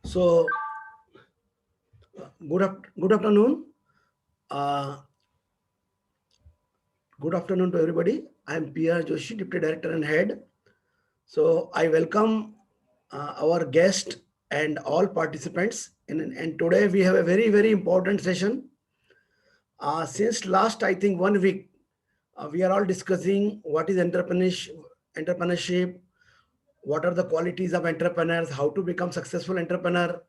So, good afternoon. Uh, Good afternoon to everybody. I am P.R. Joshi, Deputy Director and Head. So, I welcome our guest and all participants. And today we have a very important session. Since last, I think 1 week, we are all discussing what is entrepreneurship, what are the qualities of entrepreneurs, how to become successful entrepreneur,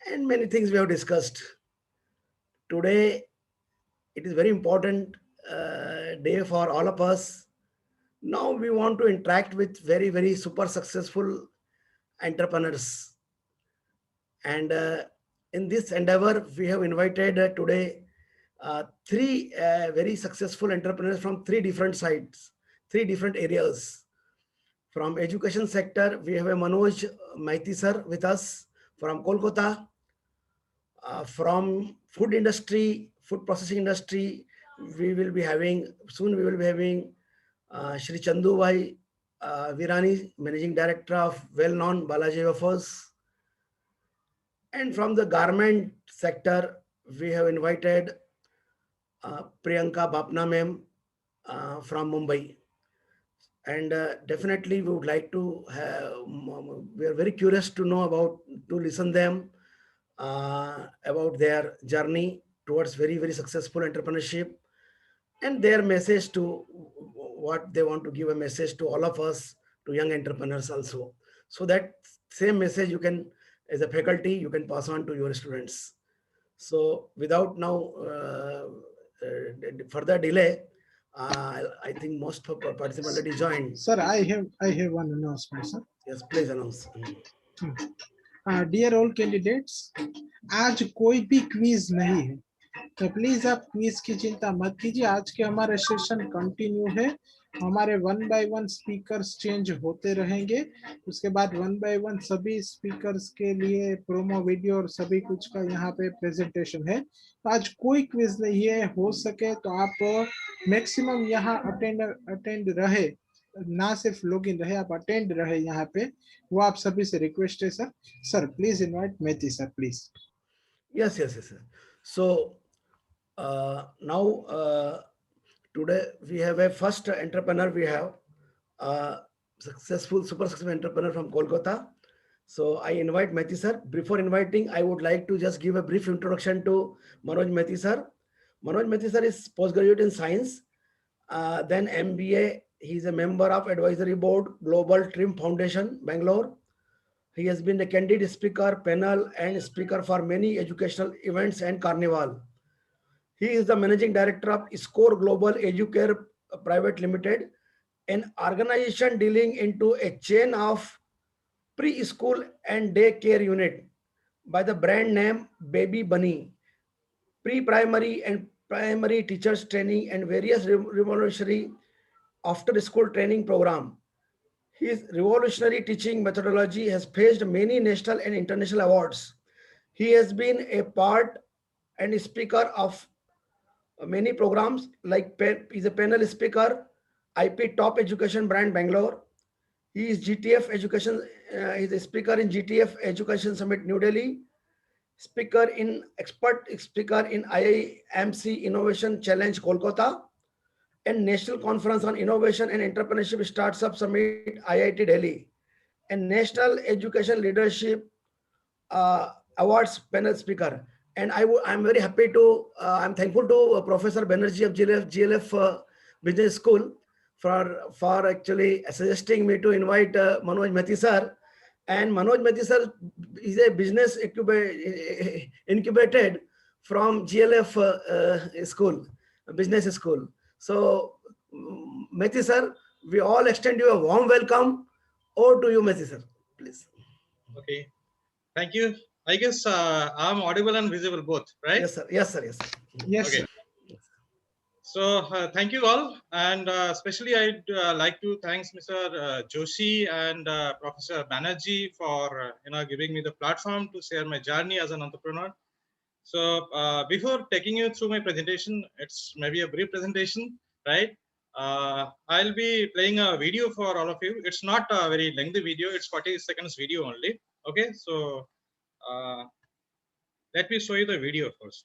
and many things we have discussed. Today, it is very important day for all of us. Now we want to interact with very super successful entrepreneurs, and in this endeavor we have invited today three very successful entrepreneurs from three different sides, three different areas. From education sector, we have a Manoj Maiti sir with us from Kolkata. From food industry, food processing industry, we will be having soon. We will be having Shri Chandu Bhai Virani, Managing Director of well-known Balaji Wafers. And from the garment sector, we have invited Priyanka Bapna ma'am from Mumbai. And definitely we would like to have, we are very curious to know about, to listen them about their journey towards very successful entrepreneurship, and their message to what they want to give a message to all of us, to young entrepreneurs also, so that same message you can, as a faculty, you can pass on to your students. So without now further delay, I think most participants already joined. Sir, I have one announcement, sir. Yes, please announce. Dear all candidates, आज कोई भी quiz नहीं है, तो please आप quiz की चिंता मत कीजिए। आज के हमारे सेशन कंटिन्यू है। हमारे 1 बाय 1 स्पीकर्स चेंज होते रहेंगे। उसके बाद 1 बाय 1 सभी स्पीकर्स के लिए प्रोमो वीडियो और सभी कुछ का यहाँ पे प्रेजेंटेशन है। तो आज कोई क्विज नहीं है। हो सके तो आप मैक्सिमम यहाँ अटेंड रहे, ना सिर्फ लॉग इन रहे, आप अटेंड रहे यहाँ पे, वो आप सभी से रिक्वेस्ट है sir. Sir please invite methi sir, please. Yes. So now today we have a first entrepreneur. We have a super successful entrepreneur from Kolkata. So I invite Methi sir. Before inviting, I would like to just give a brief introduction to Manoj Methi sir. Manoj Methi sir is postgraduate in science, then MBA. He is a member of advisory board, Global Trim Foundation, Bangalore. He has been a candid speaker, panel, and speaker for many educational events and carnival. He is the managing director of Score Global Educare Private Limited, an organization dealing into a chain of preschool and daycare unit by the brand name Baby Bunny, pre-primary and primary teachers training and various revolutionary after-school training program. His revolutionary teaching methodology has faced many national and international awards. He has been a part and speaker of many programs, like he's a panel speaker, IP Top Education Brand Bangalore. He is GTF Education, he's a speaker in GTF Education Summit New Delhi, speaker in expert speaker in IIMC Innovation Challenge Kolkata, and National Conference on Innovation and Entrepreneurship Startup Summit IIT Delhi, and National Education Leadership Awards panel speaker. And I'm very happy to, I'm thankful to Professor Banerjee of GLF Business School for actually suggesting me to invite Manoj Methi sir. And Manoj Methi sir is a business incubated from GLF school, business school. So, Methi sir, we all extend you a warm welcome. Over to you, Methi sir, please. Okay, thank you. I guess I'm audible and visible both, right? Yes, sir. Yes, sir. Yes, sir. Yes, Okay. sir. So thank you all, and especially I'd like to thank Mr. Joshi and Professor Banerjee for giving me the platform to share my journey as an entrepreneur. So before taking you through my presentation, it's maybe a brief presentation, right? I'll be playing a video for all of you. It's not a very lengthy video; it's 40 seconds video only. Okay, so let me show you the video first.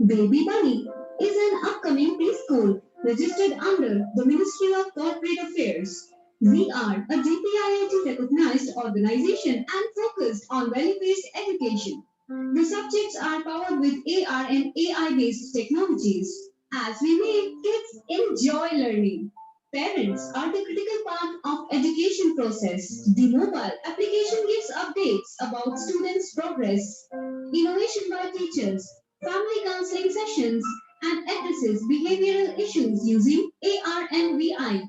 Baby Bunny is an upcoming preschool registered under the Ministry of Corporate Affairs. We are a GPIIT recognized organization and focused on value-based education. The subjects are powered with AR and AI-based technologies as we make kids enjoy learning. Parents are the critical part of education process. The mobile application gives updates about students' progress, innovation by teachers, family counseling sessions, and addresses behavioral issues using AR and VI.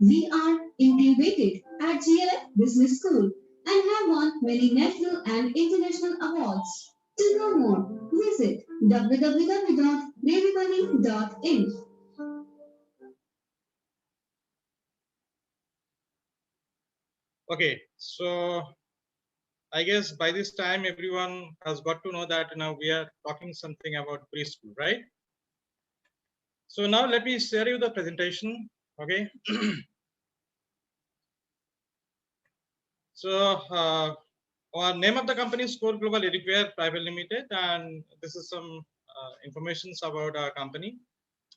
We are integrated at GLF Business School and have won many national and international awards. To know more, visit www.babybunny.in. Okay, so I guess by this time everyone has got to know that now we are talking something about preschool, right? So now let me share you the presentation. Okay. So our name of the company is Core Global Educare Private Limited, and this is some information about our company.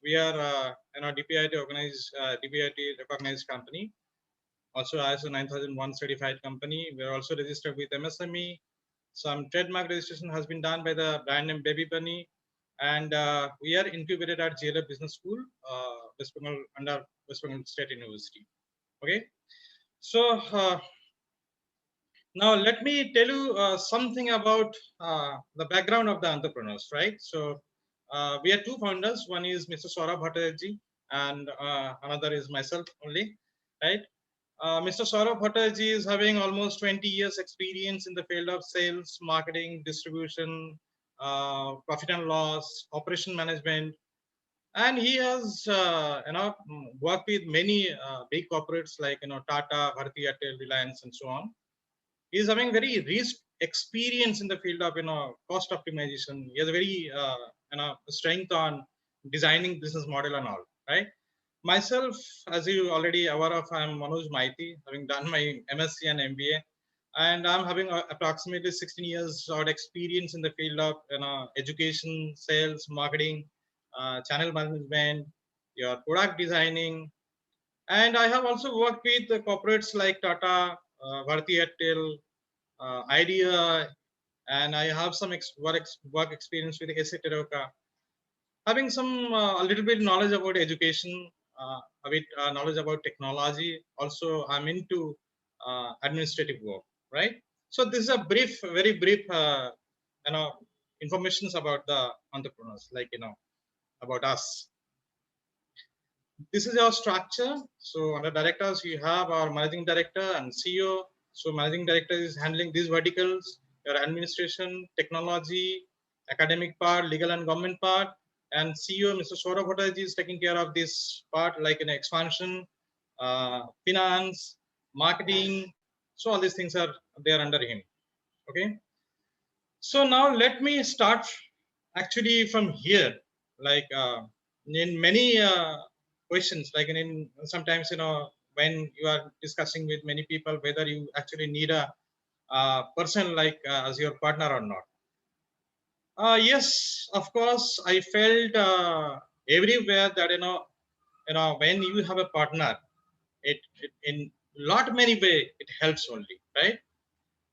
We are DPIT organized, DPIT recognized company, also ISO 9001 certified company. We are also registered with MSME. Some trademark registration has been done by the brand name Baby Bunny, and we are incubated at JLF Business School, West Bengal, under West Bengal State University. Okay, so now let me tell you something about the background of the entrepreneurs, right? So we are two founders. One is Mr. Saurabh Bhattacharjee, and another is myself only, right? Mr. Saurabh Bhattacharjee is having almost 20 years experience in the field of sales, marketing, distribution, profit and loss, operation management, and he has worked with many big corporates like Tata, Bharti Airtel, Reliance, and so on. He is having very rich experience in the field of cost optimization. He has a very strength on designing business model and all, right? Myself, as you already aware of, I'm Manoj Maiti, having done my MSc and MBA, and I'm having approximately 16 years of experience in the field of education, sales, marketing, channel management, your product designing, and I have also worked with the corporates like Tata, Bharti Airtel, Idea, and I have some work experience with SAP Teroka. Having some a little bit knowledge about education, a bit knowledge about technology. Also, I'm into administrative work, right? So this is a brief, very brief, you know, informations about the entrepreneurs, like about us. This is our structure. So under directors, we have our managing director and CEO. So managing director is handling these verticals: your administration, technology, academic part, legal and government part. And CEO, Mr. Saurabh Bhattacharjee, is taking care of this part, like in expansion, finance, marketing. So all these things are there under him. Okay. So now let me start actually from here. Like in many questions, like in sometimes when you are discussing with many people whether you actually need a person like as your partner or not. Yes, of course, I felt everywhere that when you have a partner, it in lot many way it helps only, right?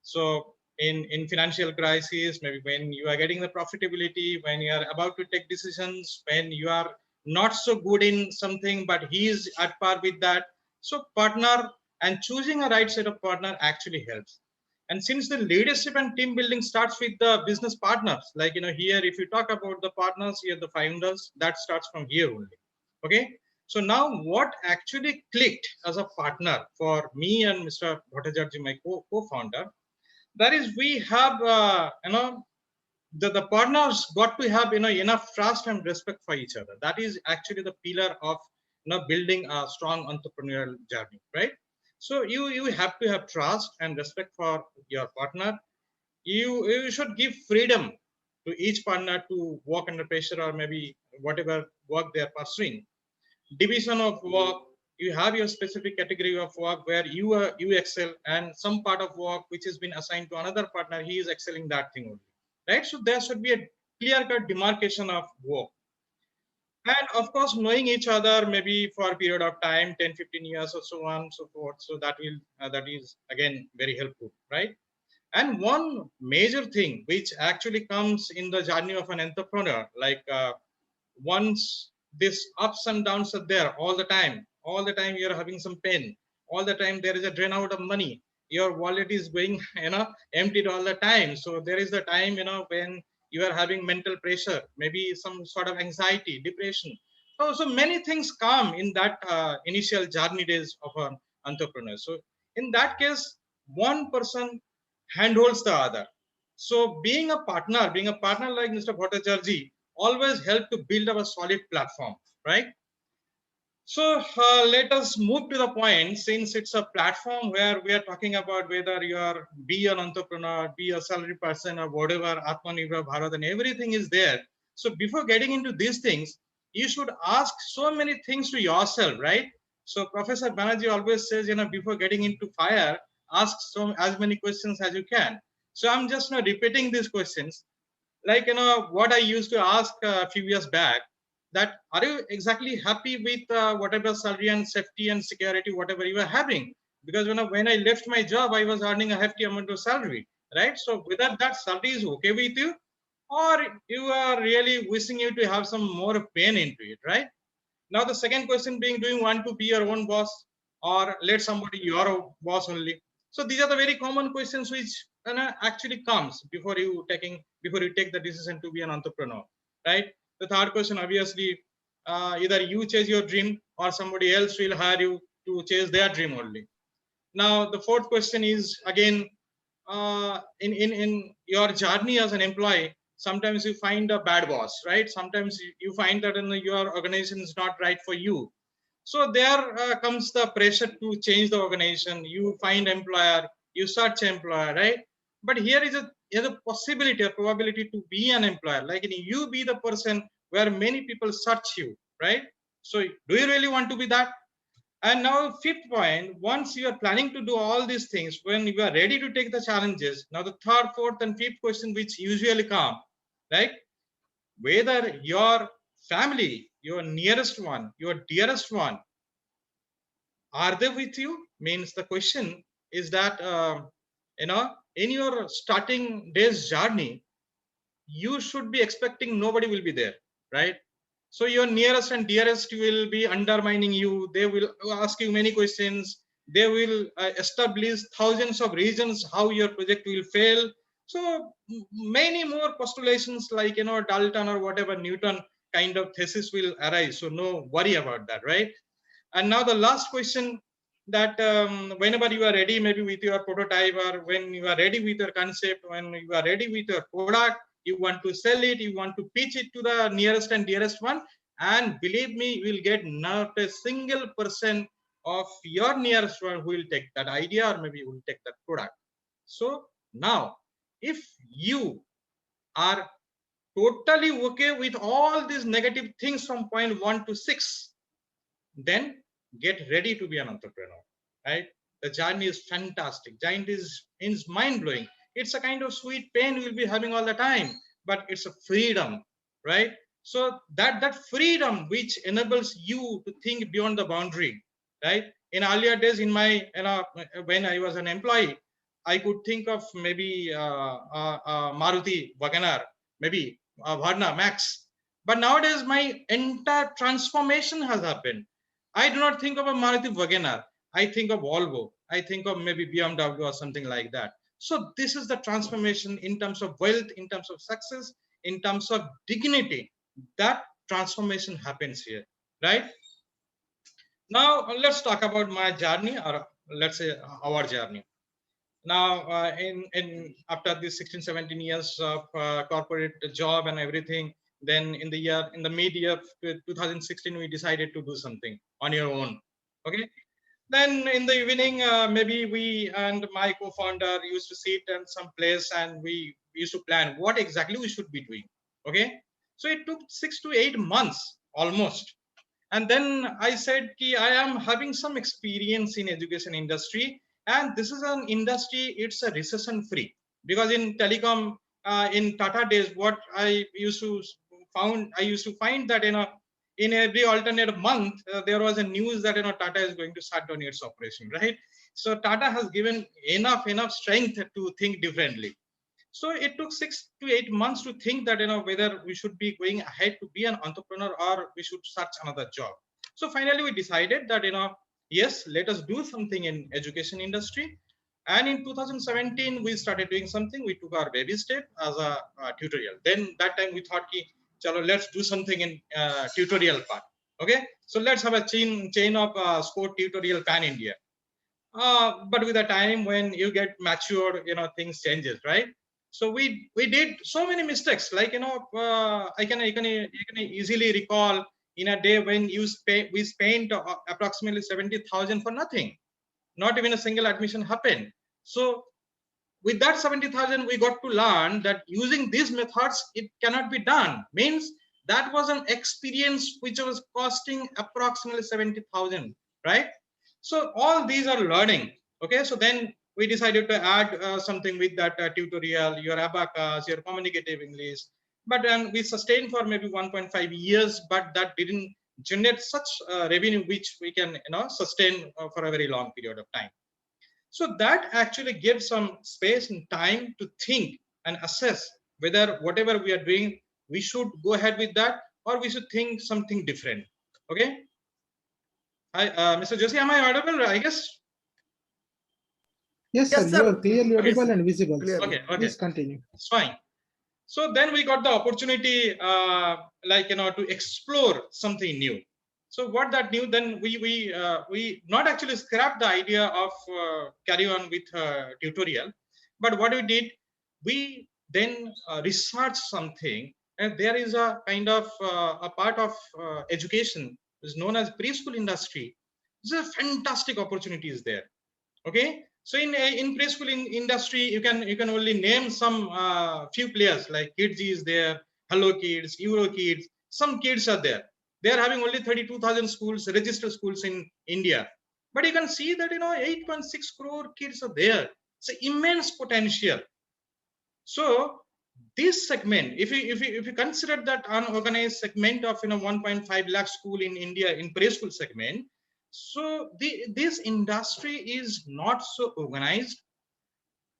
So in financial crisis, maybe when you are getting the profitability, when you are about to take decisions, when you are not so good in something, but he is at par with that. So partner and choosing a right set of partner actually helps. And since the leadership and team building starts with the business partners, like here, if you talk about the partners here, the founders, that starts from here only. Okay. So now what actually clicked as a partner for me and Mr. Bhattacharjee, my co-founder, that is we have the partners got to have enough trust and respect for each other. That is actually the pillar of building a strong entrepreneurial journey, right? So you have to have trust and respect for your partner. You should give freedom to each partner to work under pressure, or maybe whatever work they are pursuing. Division of work, you have your specific category of work where you excel, and some part of work which has been assigned to another partner, he is excelling that thing only, right? So there should be a clear cut demarcation of work. And of course, knowing each other maybe for a period of time, 10, 15 years or so on and so forth. So that will that is again very helpful, right? And one major thing which actually comes in the journey of an entrepreneur, like once this ups and downs are there all the time you're having some pain, all the time there is a drain out of money, your wallet is going emptied all the time. So there is the time when you are having mental pressure, maybe some sort of anxiety, depression. So many things come in that initial journey days of an entrepreneur. So in that case, one person handholds the other. So being a partner like Mr. Bhattacharjee always help to build up a solid platform, right? So let us move to the point, since it's a platform where we are talking about whether you are be an entrepreneur, be a salary person or whatever, Atmanirbhar Bharat and everything is there. So before getting into these things, you should ask so many things to yourself, right? So Professor Banerjee always says, before getting into fire, ask as many questions as you can. So I'm just repeating these questions, like what I used to ask a few years back, that are you exactly happy with whatever salary and safety and security whatever you are having? Because when I left my job, I was earning a hefty amount of salary, right? So whether that salary is okay with you, or you are really wishing you to have some more pain into it, right? Now the second question being, do you want to be your own boss, or let somebody your boss only? So these are the very common questions which actually comes before you take the decision to be an entrepreneur, right? The third question, obviously, either you chase your dream or somebody else will hire you to chase their dream only. Now the fourth question is again, in your journey as an employee, sometimes you find a bad boss, right? Sometimes you find that your organization is not right for you. So there comes the pressure to change the organization. You find employer, you search employer, right? But here's a possibility, a probability to be an employer, like you be the person where many people search you, right? So do you really want to be that? And now, fifth point, once you are planning to do all these things, when you are ready to take the challenges, now the third, fourth, and fifth question, which usually come, right? Whether your family, your nearest one, your dearest one, are they with you? Means the question is that, in your starting day's journey, you should be expecting nobody will be there, right? So your nearest and dearest will be undermining you. They will ask you many questions. They will establish thousands of reasons how your project will fail. So many more postulations, like Dalton or whatever Newton kind of thesis will arise. So no worry about that, right? And now the last question, that whenever you are ready, maybe with your prototype, or when you are ready with your concept, when you are ready with your product, you want to sell it, you want to pitch it to the nearest and dearest one, and believe me, you will get not a single person of your nearest one who will take that idea, or maybe will take that product. So now, if you are totally okay with all these negative things from point 1 to 6, then get ready to be an entrepreneur, right? The journey is fantastic. Giant is mind-blowing. It's a kind of sweet pain we'll be having all the time, but it's a freedom, right? So that freedom which enables you to think beyond the boundary, right? In earlier days, in my when I was an employee, I could think of maybe Maruti Wagoner, maybe Varna Max. But nowadays, my entire transformation has happened. I do not think of a Maruti Wagoner. I think of Volvo. I think of maybe BMW or something like that. So this is the transformation in terms of wealth, in terms of success, in terms of dignity. That transformation happens here, right? Now let's talk about my journey, or let's say our journey. Now, in after these 16, 17 years of corporate job and everything, then in the mid year 2016, we decided to do something on your own. Okay. Then in the evening, maybe we and my co-founder used to sit in some place, and we used to plan what exactly we should be doing. Okay. So it took 6 to 8 months almost. And then I said, Ki, I am having some experience in education industry, and this is an industry, it's a recession free. Because in telecom, in Tata days, what I used to find that, in every alternate month, there was a news that, Tata is going to shut down its operation, right? So Tata has given enough strength to think differently. So it took 6 to 8 months to think that, whether we should be going ahead to be an entrepreneur or we should search another job. So finally we decided that, yes, let us do something in education industry. And in 2017 we started doing something. We took our baby step as a tutorial. Then that time we thought, ki, chalo, let's do something in tutorial part. Okay, so let's have a chain of sport tutorial pan India. But with the time, when you get matured, things changes, right? So we did so many mistakes, like, I can easily recall in a day when we spent approximately 70,000 for nothing. Not even a single admission happened. So with that 70,000, we got to learn that using these methods, it cannot be done. Means that was an experience which was costing approximately 70,000, right? So all these are learning. Okay, so then we decided to add something with that tutorial, your abacus, your communicative English. But then we sustained for maybe 1.5 years, but that didn't generate such revenue which we can, sustain for a very long period of time. So that actually gives some space and time to think and assess whether whatever we are doing, we should go ahead with that, or we should think something different. Okay. Mr. Joshi, am I audible? I guess. Yes, sir. Yes, You are sir. clearly Okay, audible sir. and visible. Clearly. Okay. Okay. Please continue. It's fine. So then we got the opportunity, to explore something new. So what that new, then we not actually scrapped the idea of carry on with tutorial, but what we did, we then researched something, and there is a kind of a part of education is known as preschool industry. There's a fantastic opportunities there. Okay, so in preschool industry, you can only name some few players, like Kids is there, Hello Kids, Euro Kids. Some kids are there. They are having only 32,000 schools, registered schools in India, but you can see that 8.6 crore kids are there. It's an immense potential. So this segment, if you consider that unorganized segment of 1.5 lakh school in India in preschool segment, so this industry is not so organized.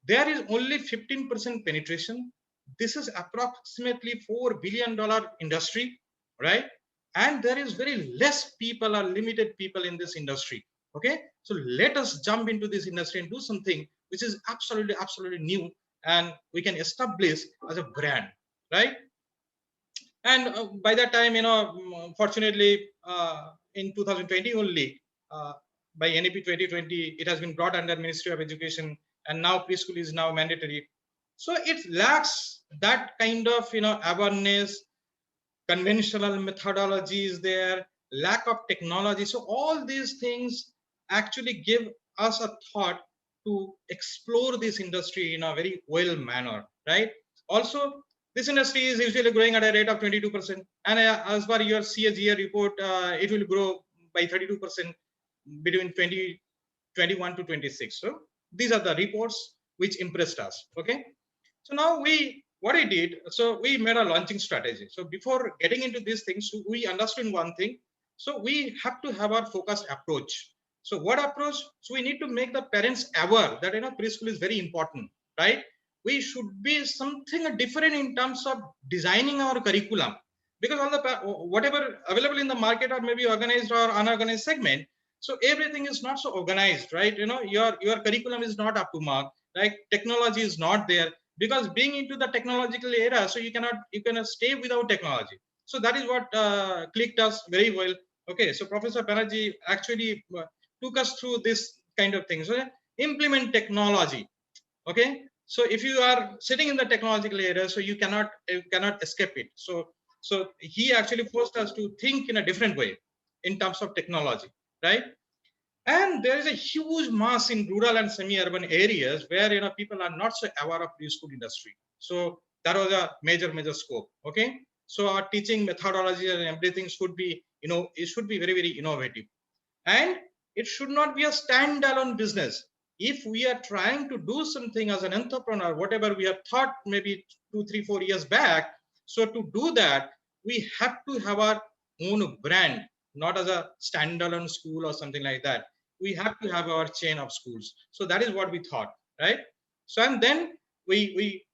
There is only 15% penetration. This is approximately $4 billion industry, right? And there is very less people or limited people in this industry. Okay, so let us jump into this industry and do something which is absolutely new, and we can establish as a brand, right? And by that time, fortunately, in 2020 only, by NEP 2020, it has been brought under Ministry of Education, and now preschool is now mandatory. So it lacks that kind of awareness. Conventional methodology is there, lack of technology. So all these things actually give us a thought to explore this industry in a very well manner, right? Also, this industry is usually growing at a rate of 22%, and as per your CAGR report, it will grow by 32% between 2021 to 26. So these are the reports which impressed us. Okay, so now what I did, so we made a launching strategy. So before getting into these things, we understood one thing. So we have to have our focused approach. So what approach? So we need to make the parents aware that preschool is very important, right? We should be something different in terms of designing our curriculum, because all the whatever available in the market are maybe organized or unorganized segment. So everything is not so organized, right? Your curriculum is not up to mark. Like technology is not there, because being into the technological era, so you cannot stay without technology. So that is what clicked us very well. Okay, so Professor Banerjee actually took us through this kind of thing. So implement technology. Okay, so if you are sitting in the technological era, so you cannot escape it. So he actually forced us to think in a different way in terms of technology, right? And there is a huge mass in rural and semi-urban areas where people are not so aware of preschool industry. So that was a major scope. Okay, So our teaching methodology and everything should be, it should be very, very innovative. And it should not be a standalone business. If we are trying to do something as an entrepreneur, whatever we have thought maybe 2, 3, 4 years back, so to do that, we have to have our own brand, not as a standalone school or something like that. We have to have our chain of schools. So that is what we thought, right? So and then we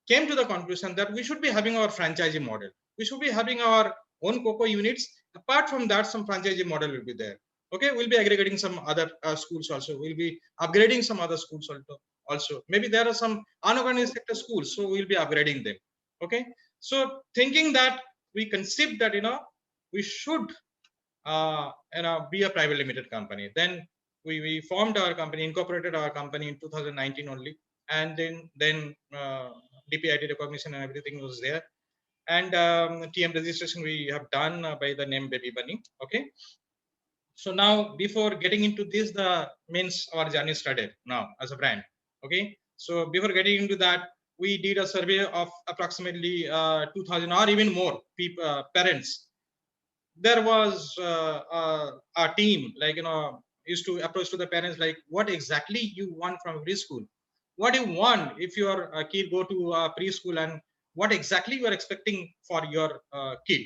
came to the conclusion that we should be having our franchisee model. We should be having our own cocoa units. Apart from that, some franchisee model will be there. Okay, we'll be aggregating some other schools also. We'll be upgrading some other schools also. Maybe there are some unorganized sector schools, so we'll be upgrading them. Okay, so thinking that, we conceived that we should be a private limited company. Then we formed our company, incorporated our company in 2019 only, and then DPIT recognition and everything was there, and TM registration we have done by the name Baby Bunny. Okay, so now before getting into this, the means our journey started now as a brand. Okay, so before getting into that, we did a survey of approximately 2000 or even more people, parents. There was a team, like used to approach to the parents, like, what exactly you want from preschool, what do you want if your kid go to preschool, and what exactly you are expecting for your kid.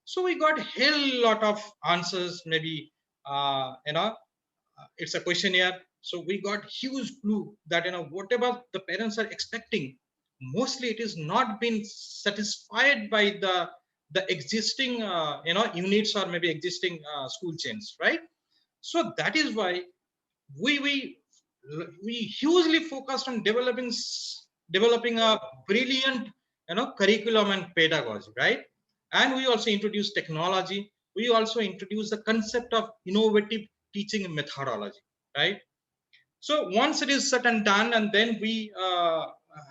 So we got hell lot of answers, maybe it's a questionnaire. So we got huge clue that whatever the parents are expecting, mostly it is not been satisfied by the existing units or maybe existing school chains, right? So that is why we we we hugely focused on developing a brilliant curriculum and pedagogy, right? And we also introduced technology. We also introduced the concept of innovative teaching methodology, right? So once it is said and done, and then we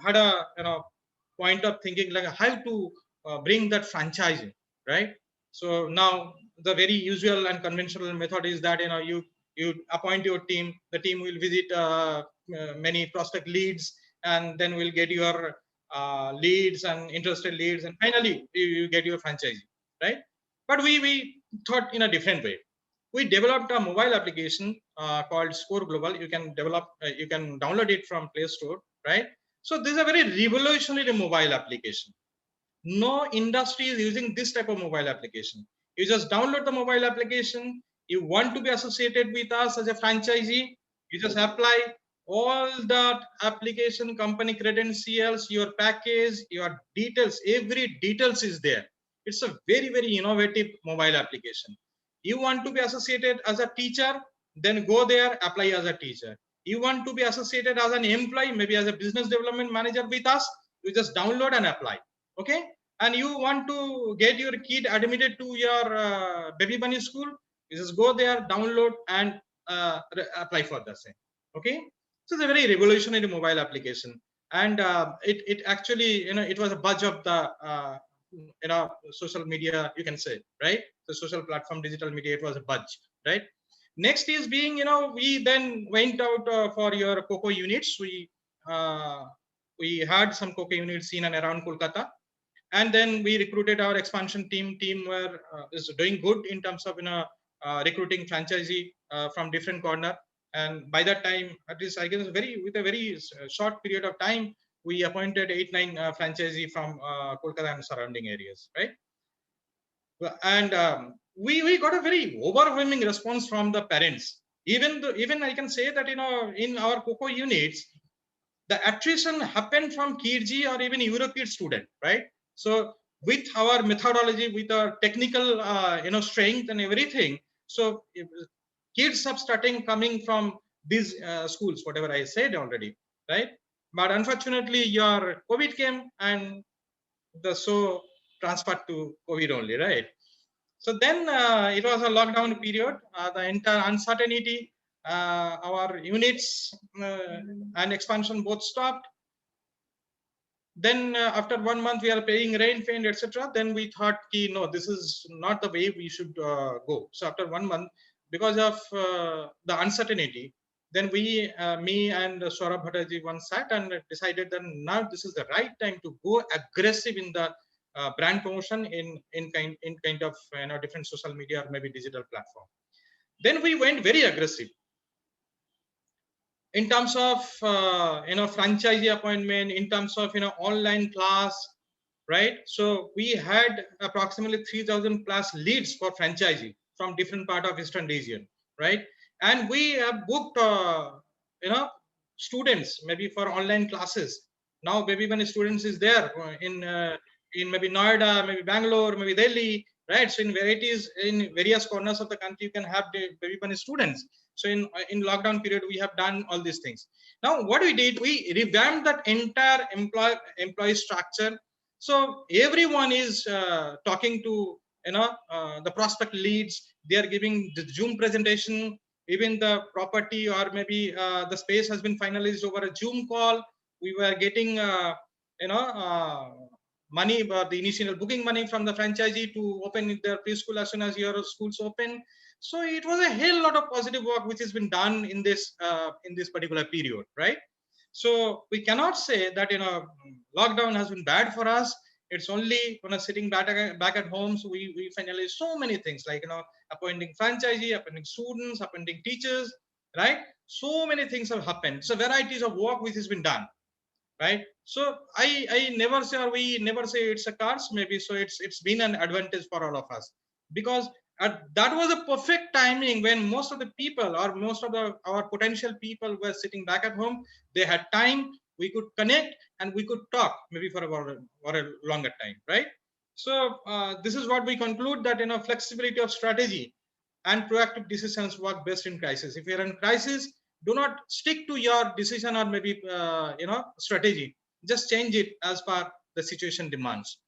had a point of thinking, like how to bring that franchising, right? So now the very usual and conventional method is that you appoint your team. The team will visit many prospect leads, and then will get your leads and interested leads, and finally you get your franchisee, right? But we thought in a different way. We developed a mobile application called Score Global. You can download it from Play Store, right? So this is a very revolutionary mobile application. No industry is using this type of mobile application. You just download the mobile application. You want to be associated with us as a franchisee, you just apply all the application company credentials, your package, your details, every details is there. It's a very, very innovative mobile application. You want to be associated as a teacher, then go there, apply as a teacher. You want to be associated as an employee, maybe as a business development manager with us, you just download and apply. Okay, and you want to get your kid admitted to your Baby Bunny school, you just go there, download, and apply for the same. Okay, so it's a very revolutionary mobile application, and it actually it was a buzz of the social media, you can say, right? The social platform, digital media, it was a buzz, right? Next is being, we then went out for your cocoa units. We had some cocoa units in and around Kolkata, and then we recruited our expansion team were is doing good in terms of recruiting franchisee from different corner. And by that time, at least I guess with a very short period of time, we appointed 8-9 franchisee from Kolkata and surrounding areas, right? And we got a very overwhelming response from the parents. Even I can say that in our cocoa units, the attrition happened from KG or even European student, right? So with our methodology, with our technical strength and everything, so kids are starting coming from these schools, whatever I said already, right? But unfortunately, your COVID came, and the show transferred to COVID only, right? So then it was a lockdown period, the entire uncertainty, our units and expansion both stopped. Then after 1 month, we are paying rent, fee, etc. Then we thought, no, this is not the way we should go. So after 1 month, because of the uncertainty, then me and Saurabh Bhattarji once sat and decided that now this is the right time to go aggressive in the brand promotion in kind of different social media or maybe digital platform. Then we went very aggressive in terms of franchisee appointment, in terms of online class, right? So we had approximately 3,000 plus leads for franchisee from different part of Eastern region, right? And we have booked you know students maybe for online classes. Now maybe when students is there in maybe Noida, maybe Bangalore, maybe Delhi, right? So in varieties, in various corners of the country, you can have the maybe when students. So in lockdown period, we have done all these things. Now what we did, we revamped that entire employee structure. So everyone is talking to the prospect leads. They are giving the Zoom presentation. Even the property or maybe the space has been finalized over a Zoom call. We were getting you know uh, money, the initial booking money from the franchisee to open their preschool as soon as your schools open. So it was a hell lot of positive work which has been done in this particular period, right? So we cannot say that lockdown has been bad for us. It's only sitting back at home. So we finally so many things like appointing franchisee, appointing students, appointing teachers, right? So many things have happened. So varieties of work which has been done, right? So I never say, or we never say it's a curse, maybe. So it's been an advantage for all of us, because that was a perfect timing when most of the people or most of our potential people were sitting back at home. They had time, we could connect and we could talk maybe for a longer time, right? So this is what we conclude, that flexibility of strategy and proactive decisions work best in crisis. If you're in crisis, do not stick to your decision or maybe strategy. Just change it as per the situation demands.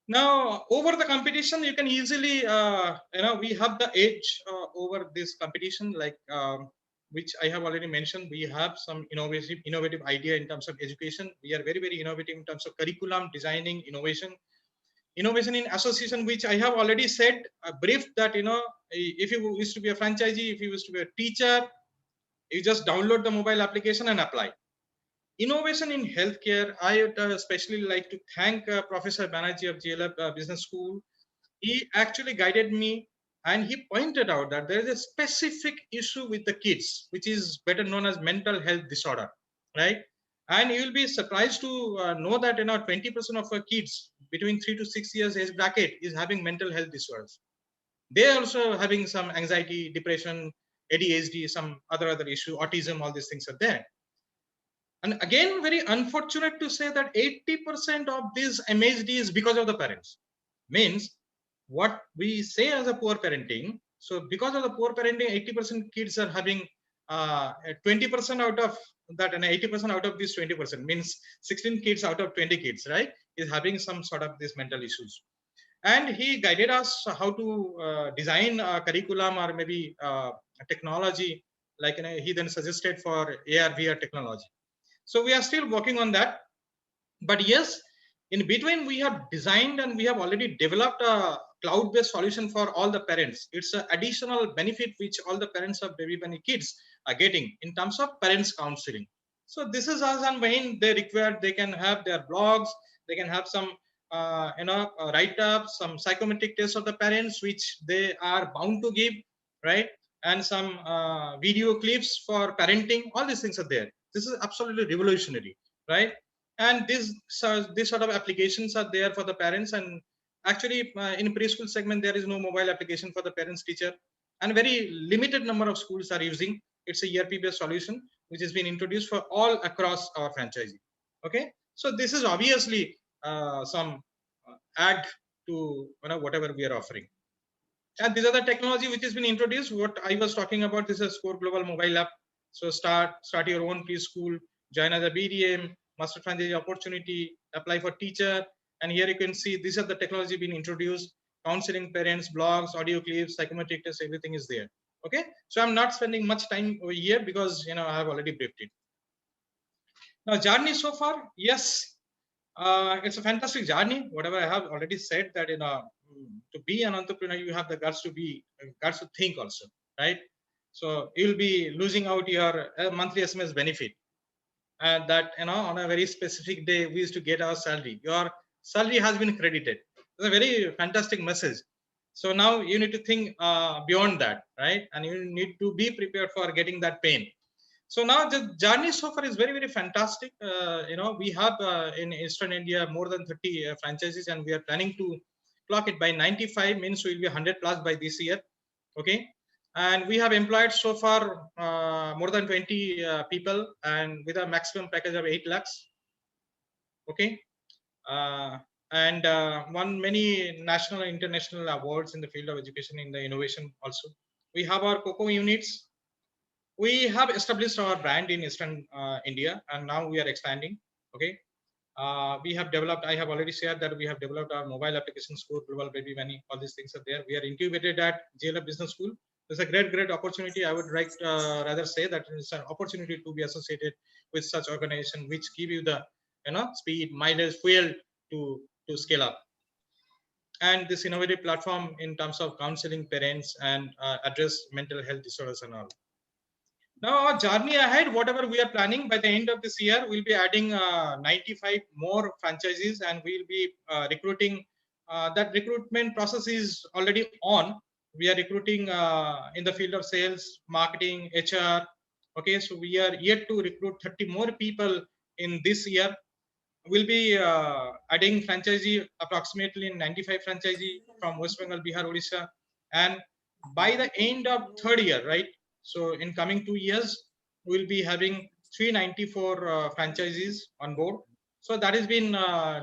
Now over the competition, you can easily we have the edge over this competition, like which I have already mentioned. We have some innovative idea in terms of education. We are very innovative in terms of curriculum designing, innovation in association, which I have already said brief, that if you wish to be a franchisee, if you wish to be a teacher, you just download the mobile application and apply. Innovation in healthcare, I would especially like to thank Professor Banerjee of GLF Business School. He actually guided me, and he pointed out that there is a specific issue with the kids, which is better known as mental health disorder, right? And you will be surprised to know that 20% of our kids between 3 to 6 years age bracket is having mental health disorders. They are also having some anxiety, depression, ADHD, some other issue, autism. All these things are there. And again, very unfortunate to say that 80% of this MHD is because of the parents. Means what we say as a poor parenting. So because of the poor parenting, 80% kids are having 20% out of that, and 80% out of this 20% means 16 kids out of 20 kids, right, is having some sort of these mental issues. And he guided us how to design a curriculum or maybe a technology, like he then suggested for AR/VR technology. So we are still working on that. But yes, in between we have designed and we have already developed a cloud-based solution for all the parents. It's an additional benefit which all the parents of baby bunny kids are getting in terms of parents counseling. So this is as and when they require, they can have their blogs, they can have some write-ups, some psychometric tests of the parents which they are bound to give, right? And some video clips for parenting. All these things are there. This is absolutely revolutionary, right? And this sort of applications are there for the parents. And actually in preschool segment, there is no mobile application for the parents teacher, and very limited number of schools are using. It's a ERP based solution which has been introduced for all across our franchisee. Okay, so this is obviously some add to whatever we are offering. And these are the technology which has been introduced. What I was talking about, this is Score Global mobile app. So start your own preschool, join as a BDM, master franchise opportunity, apply for teacher. And here you can see these are the technology being introduced: counseling parents, blogs, audio clips, psychometric tests, everything is there. Okay, so I'm not spending much time over here because I have already briefed it. Now journey so far, yes, it's a fantastic journey. Whatever I have already said, that to be an entrepreneur, you have the guts to think also, right? So you'll be losing out your monthly SMS benefit, and that on a very specific day we used to get our salary. Your salary has been credited. It's a very fantastic message. So now you need to think beyond that, right? And you need to be prepared for getting that pain. So now the journey so far is very, very fantastic. We have in Eastern India more than 30 franchises, and we are planning to clock it by 95, means we will be 100 plus by this year. Okay. And we have employed so far more than 20 people, and with a maximum package of 8 lakhs. Okay. And won many national and international awards in the field of education in the innovation also. We have our COCO units. We have established our brand in Eastern India, and now we are expanding. Okay. We have developed, I have already shared that we have developed our mobile application school, Global Baby Money, all these things are there. We are incubated at GLF Business School. It's a great opportunity. I would like rather say that it's an opportunity to be associated with such organization which give you the speed, mileage, fuel to scale up. And this innovative platform in terms of counseling parents and address mental health disorders and all. Now our journey ahead, whatever we are planning, by the end of this year, we'll be adding 95 more franchises, and we'll be recruiting. That recruitment process is already on. We are recruiting in the field of sales, marketing, HR. Okay, so we are yet to recruit 30 more people in this year. We'll be adding franchisee approximately 95 franchisee from West Bengal, Bihar, Odisha, and by the end of third year, right? So in coming 2 years, we'll be having 394 franchisees on board. So that has been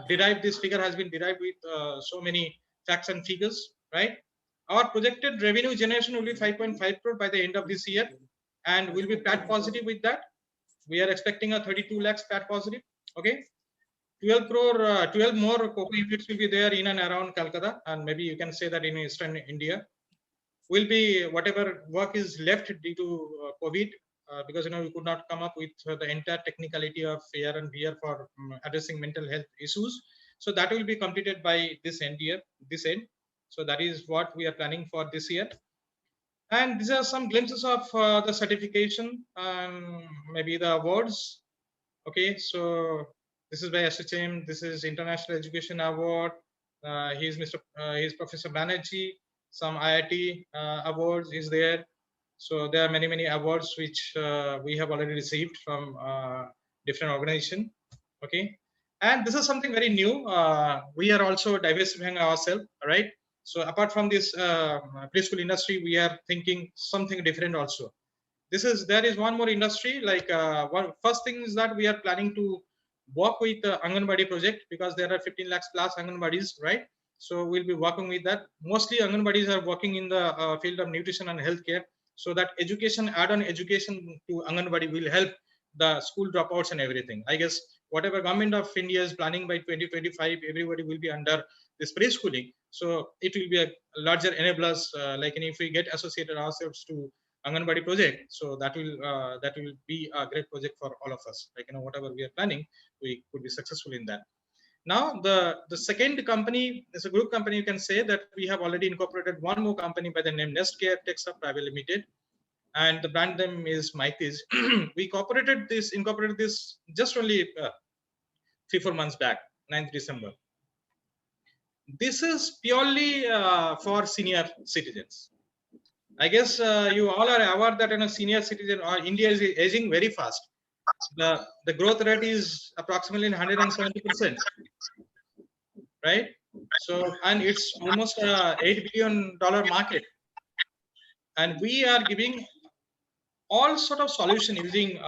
derived. This figure has been derived with so many facts and figures, right? Our projected revenue generation will be 5.5 crore by the end of this year, and we'll be PAT positive with that. We are expecting a 32 lakhs PAT positive. Okay. 12 more COCO units will be there in and around Calcutta, and maybe you can say that in Eastern India. Will be whatever work is left due to COVID, because we could not come up with the entire technicality of AR and VR for addressing mental health issues. So that will be completed by this end. So that is what we are planning for this year. And these are some glimpses of the certification and maybe the awards. Okay, so this is by SHM. This is International Education Award. He's Professor Banerjee. Some IIT awards is there. So there are many awards which we have already received from different organization. Okay, and this is something very new. We are also diversifying ourselves, right? So apart from this preschool industry, we are thinking something different also. There is one more industry, like first thing is that we are planning to work with the Anganwadi project, because there are 15 lakhs plus Anganwadis, right? So we'll be working with that. Mostly Anganwadis are working in the field of nutrition and healthcare, so that education, add-on education to Anganwadi will help the school dropouts and everything. I guess whatever government of India is planning by 2025, everybody will be under this preschooling. So it will be a larger enablers, like if we get associated ourselves to Anganwadi project, so that will be a great project for all of us. Like whatever we are planning, we could be successful in that. Now the second company is a group company. You can say that we have already incorporated one more company by the name Nestcare Texas Private Limited, and the brand name is Maitis. We incorporated this just only 3-4 months back, 9th December. This is purely for senior citizens. I guess you all are aware that senior citizen or India is aging very fast. The growth rate is approximately 170%, right? So, and it's almost a $8 billion market, and we are giving all sort of solution using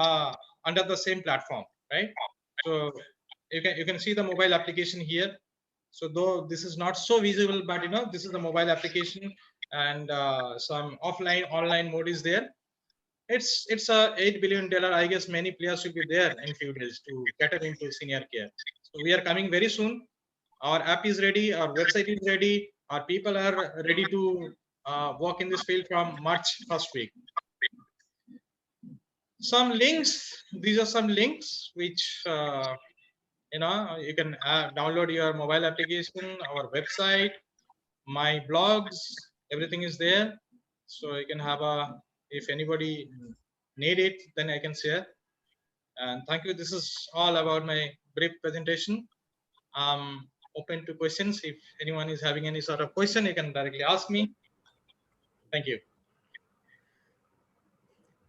under the same platform, right? So you can see the mobile application here. So though this is not so visible, but this is the mobile application, and some online mode is there. It's a $8 billion. I guess many players will be there in few days to cater into senior care. So we are coming very soon. Our app is ready, our website is ready, our people are ready to work in this field from March first week. Some links. These are some links which you can download your mobile application, our website, my blogs, everything is there. So you can have if anybody need it, then I can share. And thank you. This is all about my brief presentation. open to questions. If anyone is having any sort of question, you can directly ask me. Thank you.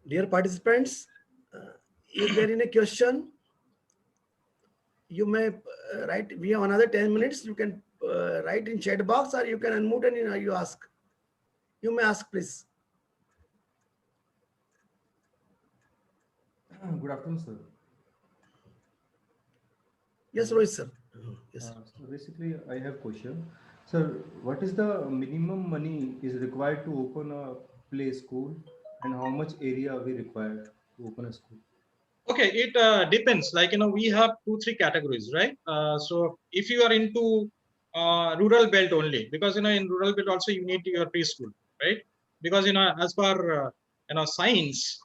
Dear participants, is there any question? You may write. We have another 10 minutes. You can write in chat box, or you can unmute and you ask. You may ask, please. Good afternoon, sir. Yes, Rohit sir. Yes. So basically, I have question. Sir, what is the minimum money is required to open a play school, and how much area we require to open a school? Okay, it depends. Like, we have 2-3 categories, right? So if you are into rural belt only, because in rural belt also you need your preschool, right? Because as per science,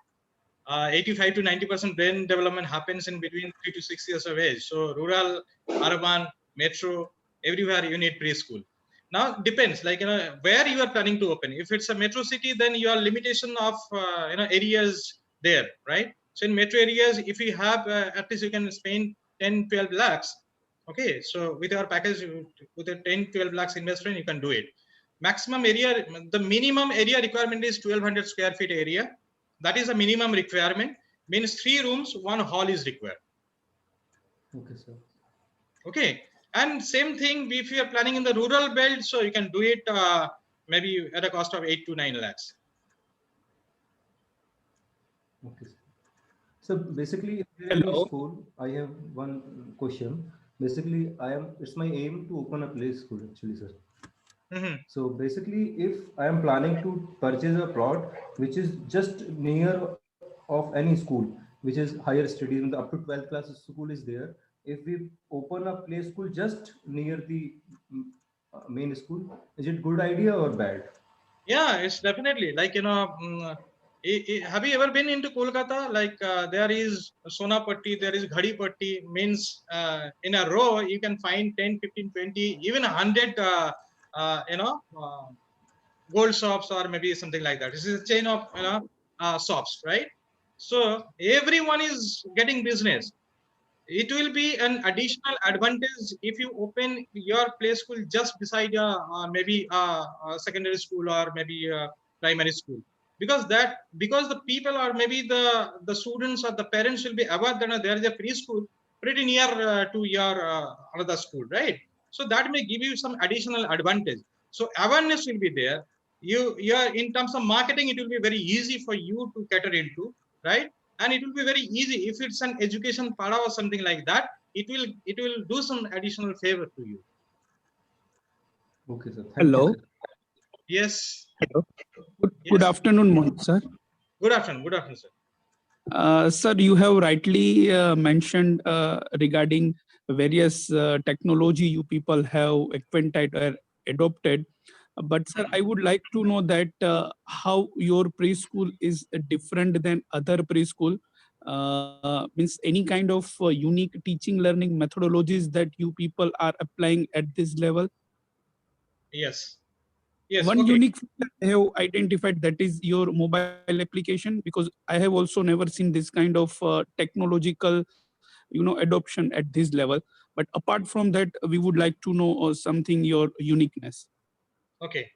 85 to 90% brain development happens in between 3 to 6 years of age. So rural, urban, metro, everywhere you need preschool. Now depends, like where you are planning to open. If it's a metro city, then your limitation of areas there, right? So in metro areas, if you have at least you can spend 10-12 lakhs. Okay, so with our package, with a 10-12 lakhs investment, you can do it. Maximum area, the minimum area requirement is 1200 square feet area. That is a minimum requirement. Means 3 rooms, 1 hall is required. Okay, sir. Okay, and same thing if you are planning in the rural belt, so you can do it maybe at a cost of 8 to 9 lakhs. Okay, sir. So basically, if there is any Hello. school, I have one question. Basically, it's my aim to open a play school actually, sir. Mm-hmm. So basically, if I am planning to purchase a plot which is just near of any school, which is higher studies, and up to 12th class school is there. If we open a play school just near the main school, is it good idea or bad? Yeah, it's definitely like have you ever been into Kolkata? Like there is Sonapatti, there is Ghadipatti. Means in a row you can find 10, 15, 20, even 100 gold shops or maybe something like that. This is a chain of shops, right? So everyone is getting business. It will be an additional advantage if you open your play school just beside maybe a secondary school or maybe a primary school, because the people or maybe the students or the parents will be aware that there is a preschool pretty near to your another school, right? So that may give you some additional advantage. So awareness will be there. You are in terms of marketing, it will be very easy for you to cater into, right? And it will be very easy if it's an education para or something like that. It will do some additional favor to you. Okay, sir. Thank you, Hello. sir. Yes. Hello. Good Yes. afternoon, Mohit sir. Good afternoon, sir. Sir, you have rightly mentioned regarding various technology you people have acquainted or adopted. But sir, I would like to know that how your preschool is different than other preschool. Means any kind of unique teaching learning methodologies that you people are applying at this level. Yes. Yes. One Okay. unique feature I have identified, that is your mobile application, because I have also never seen this kind of technological adoption at this level. But apart from that, we would like to know something your uniqueness. Okay.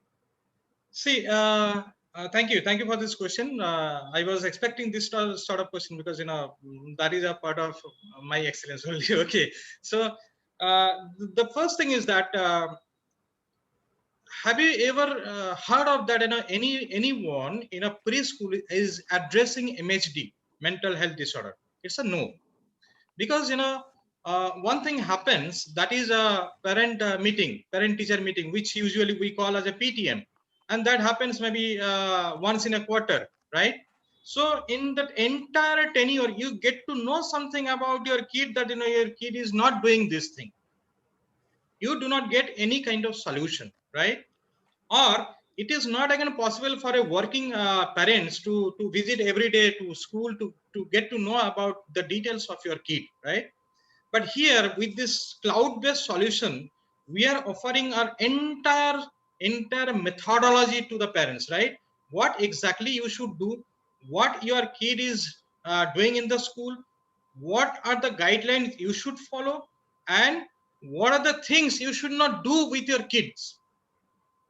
See, thank you for this question. I was expecting this sort of question because that is a part of my excellence only. Okay. So the first thing is that have you ever heard of that? Anyone in a preschool is addressing MHD, mental health disorder? It's a no, because one thing happens, that is a parent teacher meeting, which usually we call as a PTM, and that happens maybe once in a quarter, right? So in that entire tenure, you get to know something about your kid, that your kid is not doing this thing. You do not get any kind of solution, right? Or it is not again possible for a working parents to visit every day to school to get to know about the details of your kid, right? But here with this cloud based solution, we are offering our entire methodology to the parents, right? What exactly you should do, what your kid is doing in the school, what are the guidelines you should follow, and what are the things you should not do with your kids,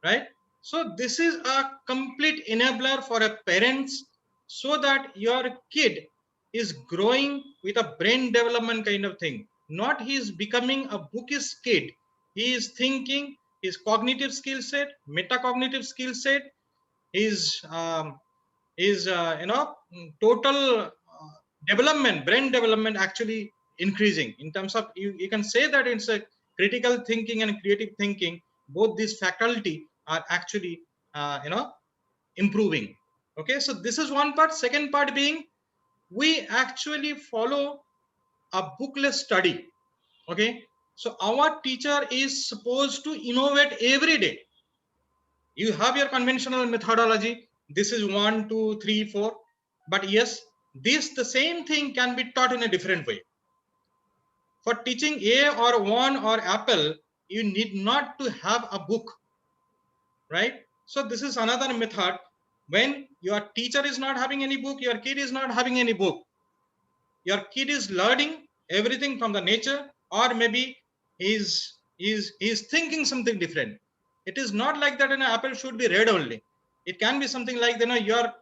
right? So this is a complete enabler for a parents, so that your kid is growing with a brain development kind of thing. Not he is becoming a bookish kid. He is thinking his cognitive skill set, metacognitive skill set, his total development, brain development actually increasing in terms of, you can say that it's a critical thinking and creative thinking. Both these faculty are actually improving. Okay, so this is one part. Second part being, we actually follow a bookless study. Okay, so our teacher is supposed to innovate every day. You have your conventional methodology, this is 1 2 3 4, but yes, this the same thing can be taught in a different way. For teaching A or one or apple, you need not to have a book, right? So this is another method. When your teacher is not having any book, your kid is not having any book, your kid is learning everything from the nature, or maybe he's thinking something different. It is not like that an apple should be red only. It can be something like,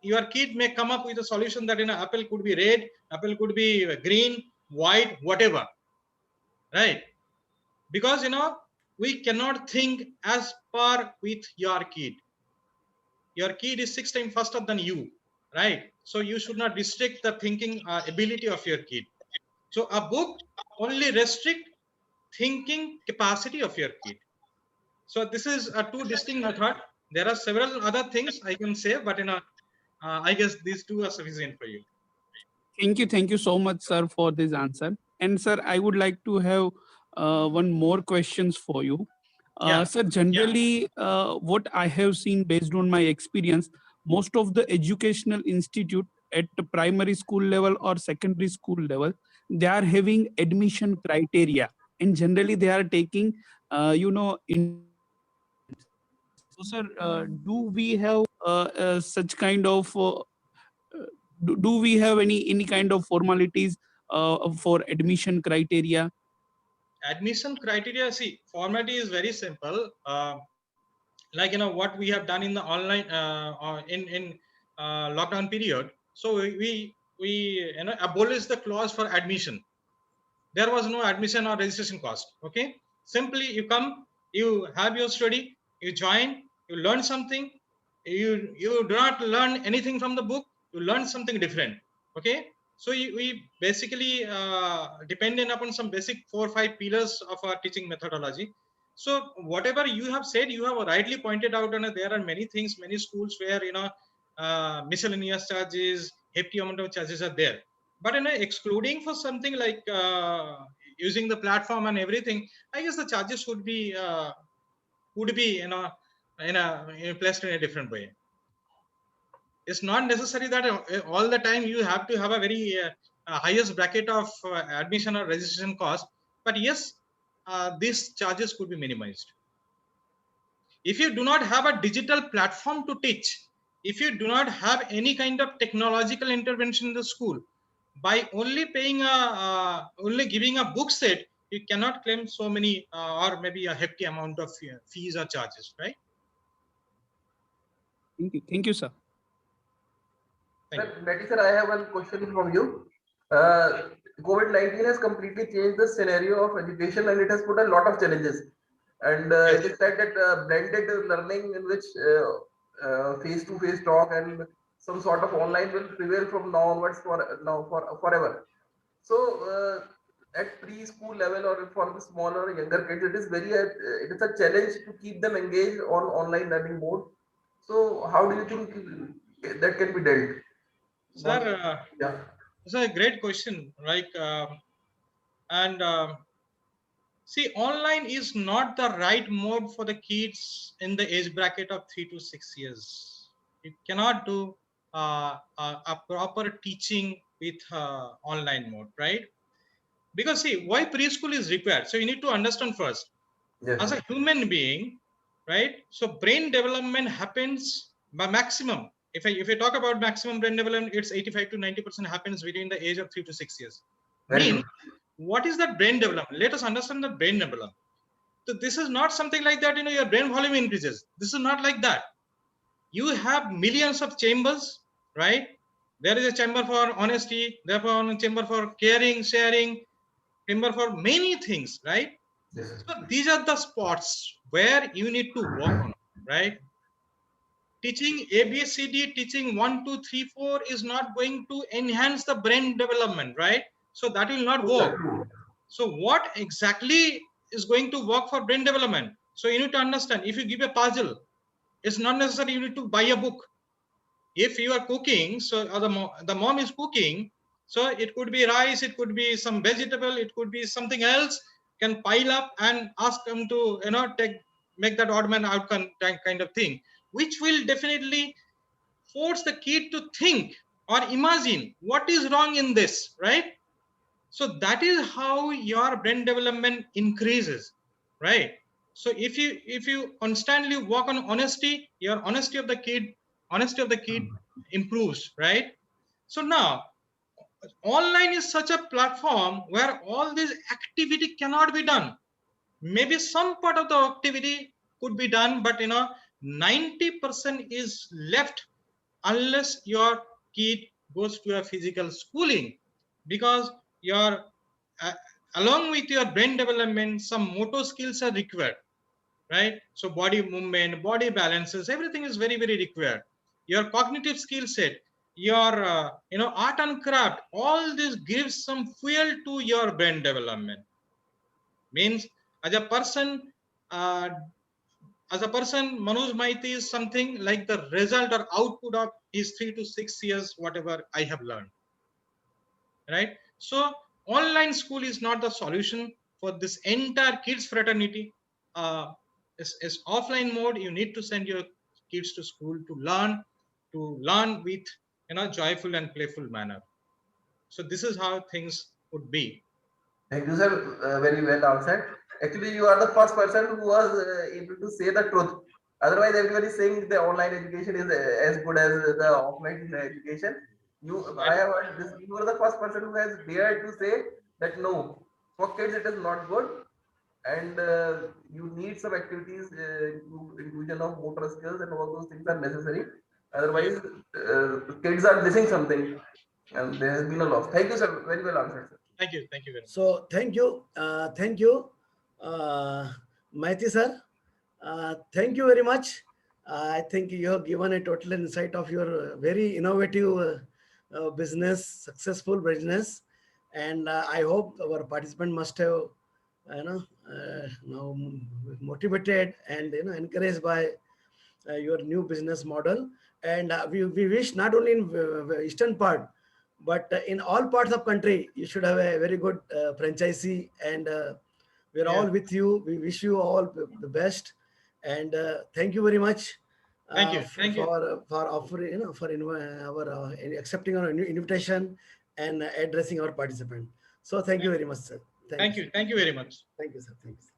your kid may come up with a solution that an apple could be red, apple could be green, white, whatever, right? Because we cannot think as per with your kid. Your kid is 6 times faster than you, right? So you should not restrict the thinking ability of your kid. So a book only restrict thinking capacity of your kid. So this is a two distinct method. There are several other things I can say, but I guess these two are sufficient for you. Thank you so much, sir, for this answer. And sir, I would like to have one more questions for you. Yeah. Sir, generally, what I have seen based on my experience, most of the educational institute at the primary school level or secondary school level, they are having admission criteria, and generally they are taking, so sir, do we have such kind of do we have any kind of formalities for admission criteria? Admission criteria, see, formatting is very simple. Like what we have done in the online in lockdown period. So we abolished the clause for admission. There was no admission or registration cost. Okay, simply you come, you have your study, you join, you learn something. You do not learn anything from the book, you learn something different. Okay, so we basically dependent upon some basic 4 or 5 pillars of our teaching methodology. So whatever you have said, you have rightly pointed out, and there are many things, many schools where miscellaneous charges, hefty amount of charges are there. But excluding for something like using the platform and everything, I guess the charges would be placed in a different way. It's not necessary that all the time you have to have a very highest bracket of admission or registration cost, but yes, these charges could be minimized. If you do not have a digital platform to teach, if you do not have any kind of technological intervention in the school, by only paying only giving a book set, you cannot claim so many or maybe a hefty amount of fees or charges, right? Thank you, sir. Thank you. Betty sir, I have one question from you. Uh, COVID-19 has completely changed the scenario of education, and it has put a lot of challenges. And Yes. it is said that blended learning, in which face-to-face talk and some sort of online will prevail from now onwards for forever. So at preschool level or for the smaller younger kids, it is a challenge to keep them engaged on online learning mode. So how do you think that can be dealt? Sir, Yeah. it's a great question. Like, and see, online is not the right mode for the kids in the age bracket of 3 to 6 years. You cannot do a proper teaching with online mode, right? Because see, why preschool is required. So you need to understand first, Yes. as a human being, right? So brain development happens by maximum. If I talk about maximum brain development, it's 85 to 90% happens between the age of 3 to 6 years. Very Means true. what is that brain development? Let us understand the brain development. So this is not something like that, your brain volume increases. This is not like that. You have millions of chambers, right? There is a chamber for honesty, therefore a chamber for caring, sharing, chamber for many things, right? Yes. So these are the spots where you need to work on, right? Teaching ABCD, teaching 1, 2, 3, 4 is not going to enhance the brain development, right? So that will not work. So what exactly is going to work for brain development? So you need to understand, if you give a puzzle, it's not necessary you need to buy a book. If you are cooking, so the mom is cooking, so it could be rice, it could be some vegetable, it could be something else, can pile up and ask them to make that odd man outcome kind of thing, which will definitely force the kid to think or imagine what is wrong in this, right? So that is how your brain development increases, right? So if you constantly work on honesty, your honesty of the kid improves, right? So now online is such a platform where all this activity cannot be done. Maybe some part of the activity could be done, but 90% is left unless your kid goes to a physical schooling, because your uh, along with your brain development, some motor skills are required, right? So body movement, body balances, everything is very, very required. Your cognitive skill set, your art and craft, all this gives some fuel to your brain development. Means as a person, uh, Manoj Maiti is something like the result or output of his 3 to 6 years, whatever I have learned, right? So online school is not the solution for this entire kids fraternity. Is offline mode. You need to send your kids to school to learn with joyful and playful manner. So this is how things would be. Thank you, sir. Very well answered. Actually, you are the first person who was able to say the truth. Otherwise, everybody is saying the online education is as good as the offline education. I have heard this. You are the first person who has dared to say that no, for kids it is not good, and you need some activities, inclusion of motor skills and all those things are necessary. Otherwise, kids are missing something, and there has been a loss. Thank you, sir. Very well answered, sir. Thank you very much. So thank you, Maiti sir. Thank you very much. I think you have given a total insight of your very innovative business, successful business, and I hope our participant must have, now motivated and encouraged by your new business model. And we wish not only in eastern part, but in all parts of country, you should have a very good franchisee, and we're all with you. We wish you all the best, and thank you very much Thank you. for offering, our accepting our invitation and addressing our participant. So thank you very much, sir. Thank you very much. Thank you, sir. Thanks.